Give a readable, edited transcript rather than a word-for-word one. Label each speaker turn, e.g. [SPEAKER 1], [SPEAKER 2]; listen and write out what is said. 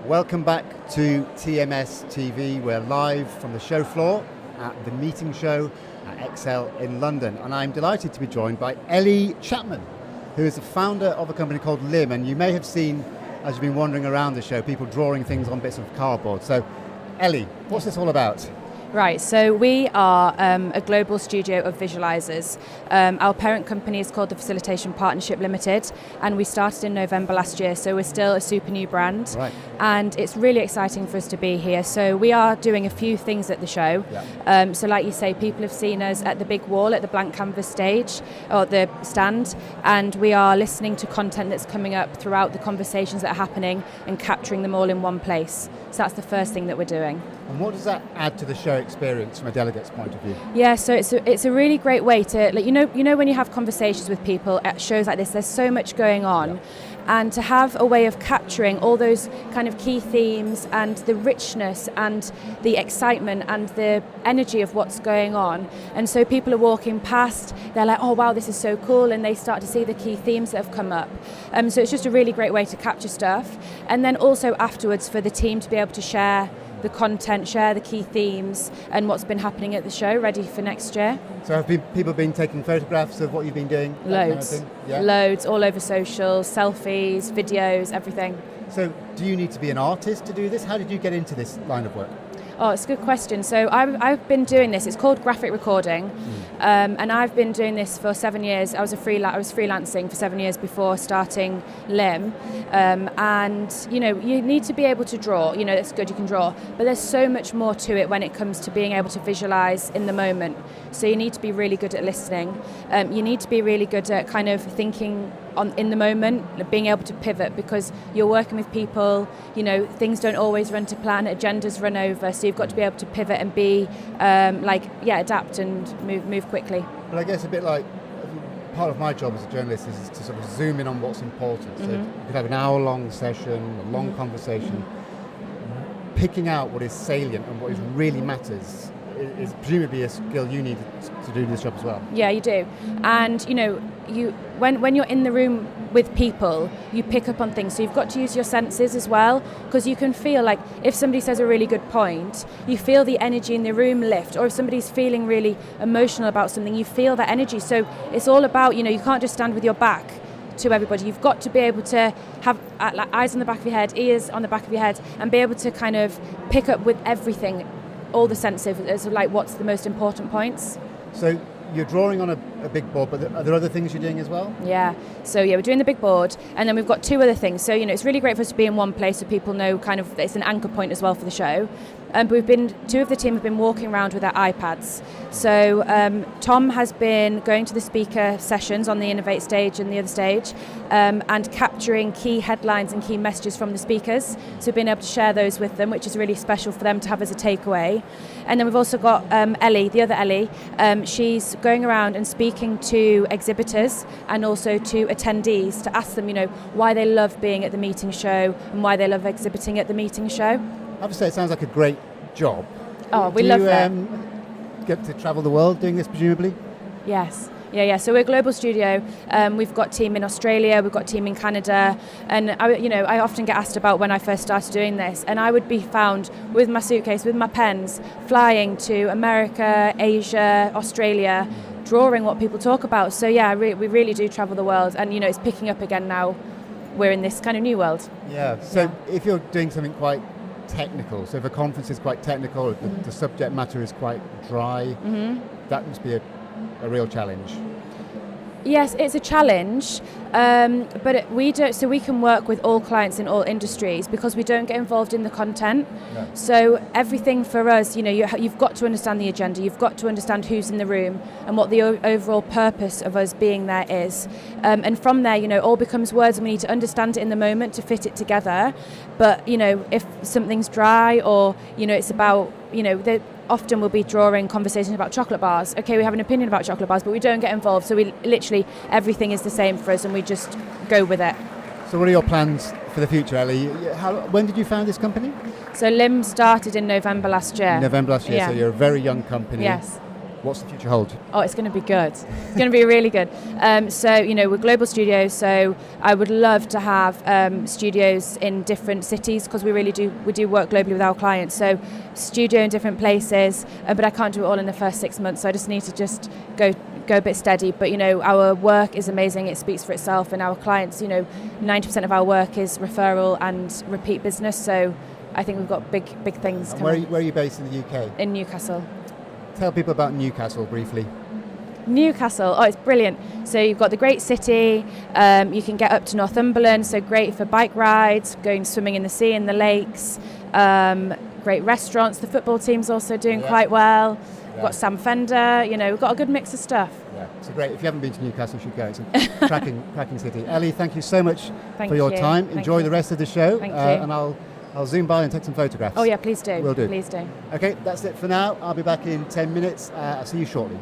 [SPEAKER 1] Welcome back to TMS TV. We're live from the show floor at the meeting show at Excel in London. And I'm delighted to be joined by Ellie Chapman, who is the founder of a company called LIM. And you may have seen, as you've been wandering around the show, people drawing things on bits of cardboard. So, Ellie, what's this all about?
[SPEAKER 2] Right, so we are a global studio of visualisers. Our parent company is called the Facilitation Partnership Limited, and we started in November last year, so we're still a super new brand.
[SPEAKER 1] Right.
[SPEAKER 2] And it's really exciting for us to be here. So we are doing a few things at the show.
[SPEAKER 1] Yeah.
[SPEAKER 2] So like you say, people have seen us at the big wall, at the blank canvas stage, or the stand, and we are listening to content that's coming up throughout the conversations that are happening and capturing them all in one place. So that's the first thing that we're doing.
[SPEAKER 1] And what does that add to the show experience from a delegate's point of view?
[SPEAKER 2] Yeah, so it's a really great way to, like, you know when you have conversations with people at shows like this, there's so much going on.
[SPEAKER 1] Yeah.
[SPEAKER 2] And to have a way of capturing all those kind of key themes and the richness and the excitement and the energy of what's going on. And so people are walking past, they're like, oh wow, this is so cool, and they start to see the key themes that have come up. So it's just a really great way to capture stuff. And then also afterwards for the team to be able to share the content, share the key themes and what's been happening at the show, ready for next year.
[SPEAKER 1] So have people been taking photographs of what you've been doing?
[SPEAKER 2] Loads.
[SPEAKER 1] Kind of thing? Yeah?
[SPEAKER 2] Loads, all over social, selfies, videos, everything.
[SPEAKER 1] So do you need to be an artist to do this? How did you get into this line of work?
[SPEAKER 2] Oh, it's a good question. So I've been doing this. It's called graphic recording, and I've been doing this for 7 years. I was freelancing for 7 years before starting LIM, and you need to be able to draw. It's good you can draw, but there's so much more to it when it comes to being able to visualize in the moment. So you need to be really good at listening. You need to be really good at kind of thinking in the moment, being able to pivot, because you're working with people. Things don't always run to plan. Agendas run over. So you've got to be able to pivot and be adapt and move quickly.
[SPEAKER 1] But I guess a bit like part of my job as a journalist is to sort of zoom in on what's important. So you could have an hour-long session, a long conversation. Picking out what is salient and what is really matters is presumably a skill you need to do this job as well.
[SPEAKER 2] Yeah, you do. And when you're in the room with people, you pick up on things. So you've got to use your senses as well, because you can feel like if somebody says a really good point, you feel the energy in the room lift, or if somebody's feeling really emotional about something, you feel that energy. So it's all about, you can't just stand with your back to everybody. You've got to be able to have eyes on the back of your head, ears on the back of your head, and be able to kind of pick up with everything, all the senses, as like what's the most important points.
[SPEAKER 1] So you're drawing on a big board, but are there other things you're doing as well?
[SPEAKER 2] Yeah. So we're doing the big board, and then we've got two other things. So it's really great for us to be in one place so people know kind of it's an anchor point as well for the show. But two of the team have been walking around with their iPads. So Tom has been going to the speaker sessions on the Innovate stage and the other stage, and capturing key headlines and key messages from the speakers. So we've been able to share those with them, which is really special for them to have as a takeaway. And then we've also got Ellie, the other Ellie. She's going around and speaking to exhibitors and also to attendees to ask them, why they love being at the meeting show and why they love exhibiting at the meeting show.
[SPEAKER 1] I have to say, it sounds like a great job.
[SPEAKER 2] Oh, we love that.
[SPEAKER 1] Get to travel the world doing this, presumably?
[SPEAKER 2] Yes. Yeah. So we're a global studio. We've got a team in Australia, we've got a team in Canada, and I often get asked about when I first started doing this, and I would be found with my suitcase, with my pens, flying to America, Asia, Australia, drawing what people talk about. So yeah, we really do travel the world, and it's picking up again now. We're in this kind of new world.
[SPEAKER 1] Yeah. So if you're doing something quite technical, so if a conference is quite technical, the subject matter is quite dry, that must be a real challenge.
[SPEAKER 2] Yes, it's a challenge, but we don't. So we can work with all clients in all industries because we don't get involved in the content.
[SPEAKER 1] No.
[SPEAKER 2] So everything for us, you've got to understand the agenda. You've got to understand who's in the room and what the overall purpose of us being there is. And from there, all becomes words, and we need to understand it in the moment to fit it together. But if something's dry, or it's about often we'll be drawing conversations about chocolate bars. Okay, we have an opinion about chocolate bars, but we don't get involved. So we literally, everything is the same for us, and we just go with it.
[SPEAKER 1] So what are your plans for the future, Ellie? When did you found this company?
[SPEAKER 2] So LIM started in November last year.
[SPEAKER 1] November last year,
[SPEAKER 2] Yeah.
[SPEAKER 1] So you're a very young company.
[SPEAKER 2] Yes.
[SPEAKER 1] What's the future hold?
[SPEAKER 2] Oh, it's going to be good. It's going to be really good. So, we're global studios, so I would love to have studios in different cities, because we do work globally with our clients. So, studio in different places, but I can't do it all in the first 6 months, so I just need to just go a bit steady. But, our work is amazing. It speaks for itself, and our clients, 90% of our work is referral and repeat business, so I think we've got big things coming.
[SPEAKER 1] Where are you based in the UK?
[SPEAKER 2] In Newcastle.
[SPEAKER 1] Tell people about Newcastle briefly.
[SPEAKER 2] Newcastle, it's brilliant. So you've got the great city, you can get up to Northumberland, so great for bike rides, going swimming in the sea, in the lakes, great restaurants. The football team's also doing quite well. We've got Sam Fender, we've got a good mix of stuff.
[SPEAKER 1] Yeah, so great. If you haven't been to Newcastle, you should go. It's a cracking city. Ellie, thank you so much for your time. Enjoy the rest of the show.
[SPEAKER 2] Thank you.
[SPEAKER 1] And I'll zoom by and take some photographs.
[SPEAKER 2] Oh yeah, please do.
[SPEAKER 1] Will do.
[SPEAKER 2] Please do.
[SPEAKER 1] Okay, that's it for now. I'll be back in 10 minutes. I'll see you shortly.